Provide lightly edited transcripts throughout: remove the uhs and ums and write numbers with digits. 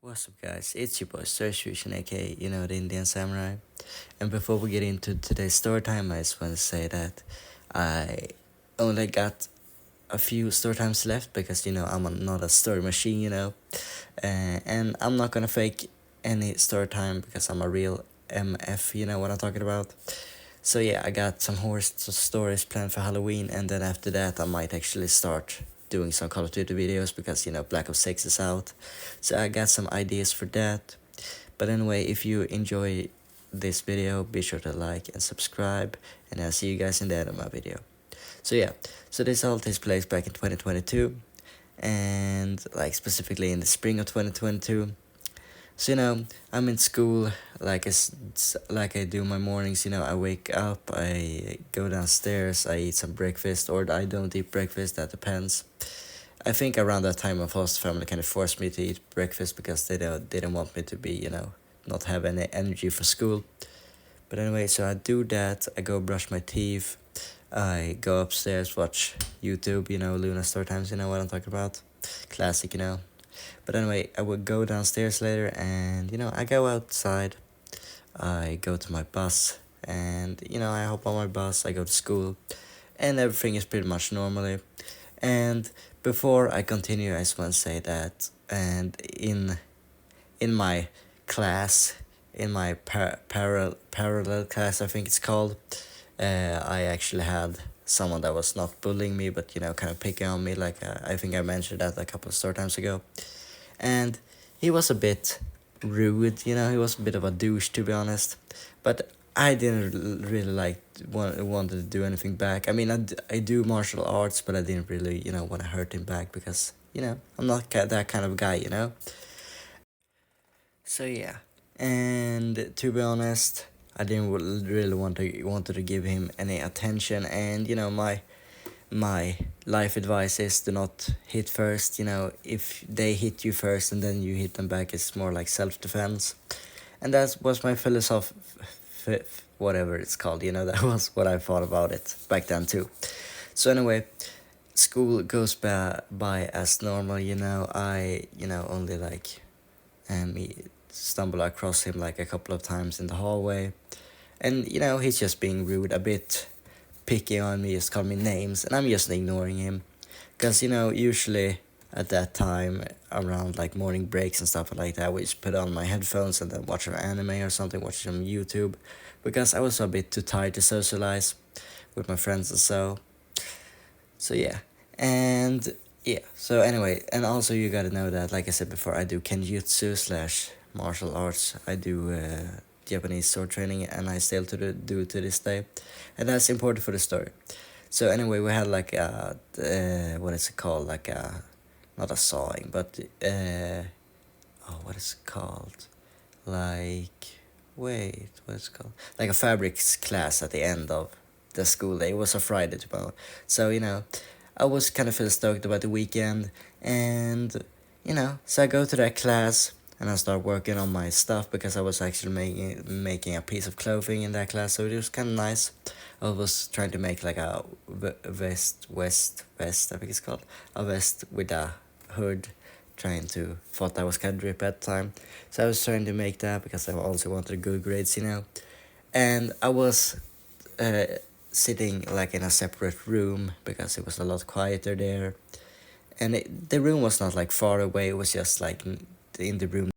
What's up, guys? It's your boy Storytime, aka the Indian Samurai. And before we get into today's story time, I just want to say that I only got a few story times left because not a story machine, and I'm not gonna fake any story time because I'm a real MF. You know what I'm talking about. So yeah, I got some horror stories planned for Halloween, and then after that, I might actually start doing some Call of Duty videos because Black Ops 6 is out. So I got some ideas for that. But anyway, if you enjoy this video, be sure to like and subscribe, and I'll see you guys in the end of my video. So yeah, so this all takes place back in 2022, and like specifically in the spring of 2022. So I'm in school, like I do my mornings. I wake up, I go downstairs, I eat some breakfast, or I don't eat breakfast. That depends. I think around that time, my foster family kind of forced me to eat breakfast because they didn't want me to be not have any energy for school. But anyway, so I do that. I go brush my teeth. I go upstairs, watch YouTube. Luna Story Times. You know what I'm talking about? Classic. But anyway, I would go downstairs later, and I go outside. I go to my bus, and I hop on my bus. I go to school, and everything is pretty much normally. And before I continue, I just want to say that, and in my class, in my parallel class, I think it's called, I actually had someone that was not bullying me, but kind of picking on me. Like I think I mentioned that a couple of story times ago, and he was a bit rude. He was a bit of a douche, to be honest. But I didn't really wanted to do anything back. I mean, I do martial arts, but I didn't really want to hurt him back because I'm not that kind of guy. So yeah, and to be honest, I didn't really wanted to give him any attention, and my life advice is do not hit first. If they hit you first and then you hit them back, it's more like self-defense. And that was my philosophy, whatever it's called. That was what I thought about it back then too. So anyway, school goes by as normal. I only stumble across him like a couple of times in the hallway, and he's just being rude, a bit picky on me, just call me names, and I'm just ignoring him. Because, usually at that time, around like morning breaks and stuff like that, we just put on my headphones and then watch an anime or something, watch some YouTube. Because I was a bit too tired to socialize with my friends and so. So yeah. And yeah, so anyway, and also you gotta know that, like I said before, I do kenjutsu slash martial arts. I do Japanese sword training, and I still do to this day. And that's important for the story. So anyway, we had like what is it called? Like not a sawing, but what is it called? Like, wait, what is it called? Like a fabrics class at the end of the school day. It was a Friday, tomorrow. So I was kind of feel stoked about the weekend, and so I go to that class and I start working on my stuff because I was actually making a piece of clothing in that class, so it was kind of nice. I was trying to make like a vest, I think it's called, a vest with a hood. Thought that was kind of drip at the time, so I was trying to make that because I also wanted good grades, and I was sitting like in a separate room because it was a lot quieter there, and the room was not like far away. It was just like in the room.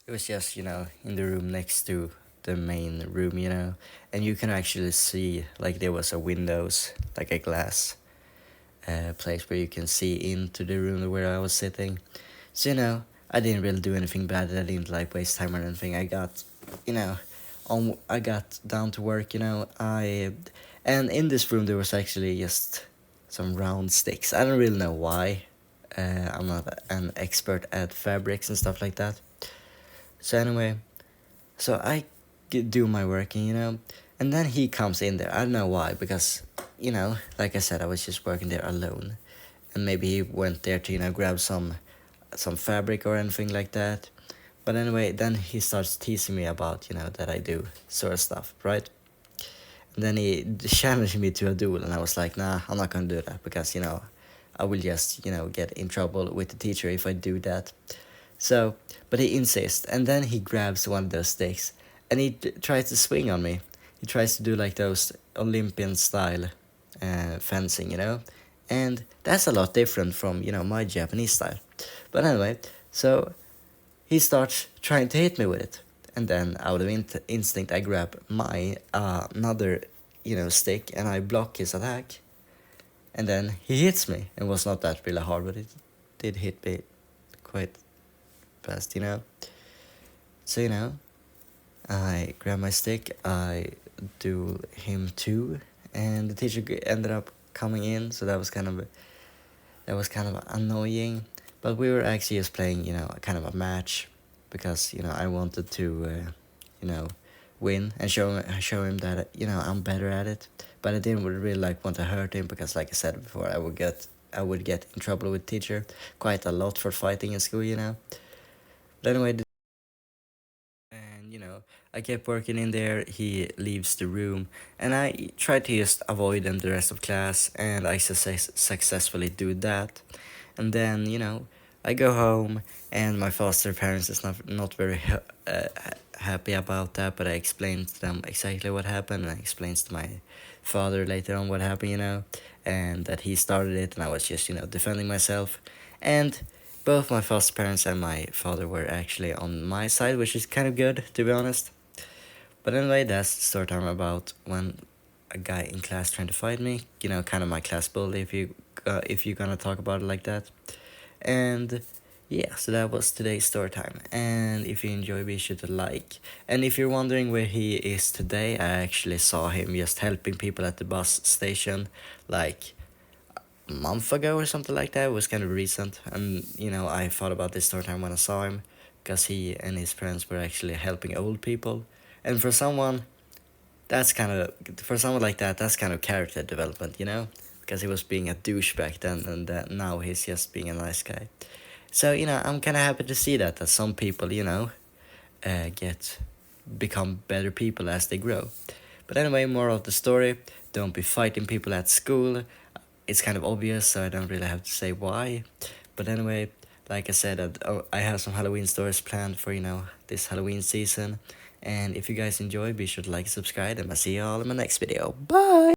It was just in the room next to the main room, and you can actually see like there was a windows, like a glass place where you can see into the room where I was sitting. So I didn't really do anything bad. I didn't like waste time or anything. I got I got down to work. And in this room there was actually just some round sticks. I don't really know why. I'm not an expert at fabrics and stuff like that. So anyway, so I do my working, and then he comes in there. I don't know why, because like I said, I was just working there alone, and maybe he went there to grab some fabric or anything like that. But anyway, then he starts teasing me about that I do sort of stuff, right? And then he challenged me to a duel, and I was like, nah, I'm not gonna do that because I will just get in trouble with the teacher if I do that. So, but he insists, and then he grabs one of those sticks, and he tries to swing on me. He tries to do like those Olympian style fencing, and that's a lot different from my Japanese style. But anyway, so he starts trying to hit me with it, and then out of instinct, I grab my another stick, and I block his attack, and then he hits me. It was not that really hard, but it did hit me quite fast. So I grab my stick, I do him too, and the teacher ended up coming in, so that was kind of annoying. But we were actually just playing, kind of a match, because I wanted to, win and show him that I'm better at it. But I didn't really like want to hurt him, because, like I said before, I would get in trouble with teacher quite a lot for fighting in school. But anyway, and I kept working in there. He leaves the room, and I try to just avoid him the rest of class, and I successfully do that. And then I go home, and my foster parents is not very happy about that. But I explained to them exactly what happened, and I explained to my father later on what happened, and that he started it, and I was just defending myself. And both my foster parents and my father were actually on my side, which is kind of good, to be honest. But anyway, that's the story time about when a guy in class trying to fight me. Kind of my class bully, if you're gonna talk about it like that. And yeah, so that was today's story time. And if you enjoy, be sure to like. And if you're wondering where he is today, I actually saw him just helping people at the bus station, like month ago or something like that. It was kind of recent, and I thought about this story time when I saw him, because he and his friends were actually helping old people. And for someone like that, that's kind of character development, because he was being a douche back then, and now he's just being a nice guy. So I'm kind of happy to see that some people get become better people as they grow. But anyway, more of the story: don't be fighting people at school. It's kind of obvious, so I don't really have to say why. But anyway, like I said, I have some Halloween stories planned for this Halloween season. And if you guys enjoy, be sure to like and subscribe, and I'll see you all in my next video. Bye!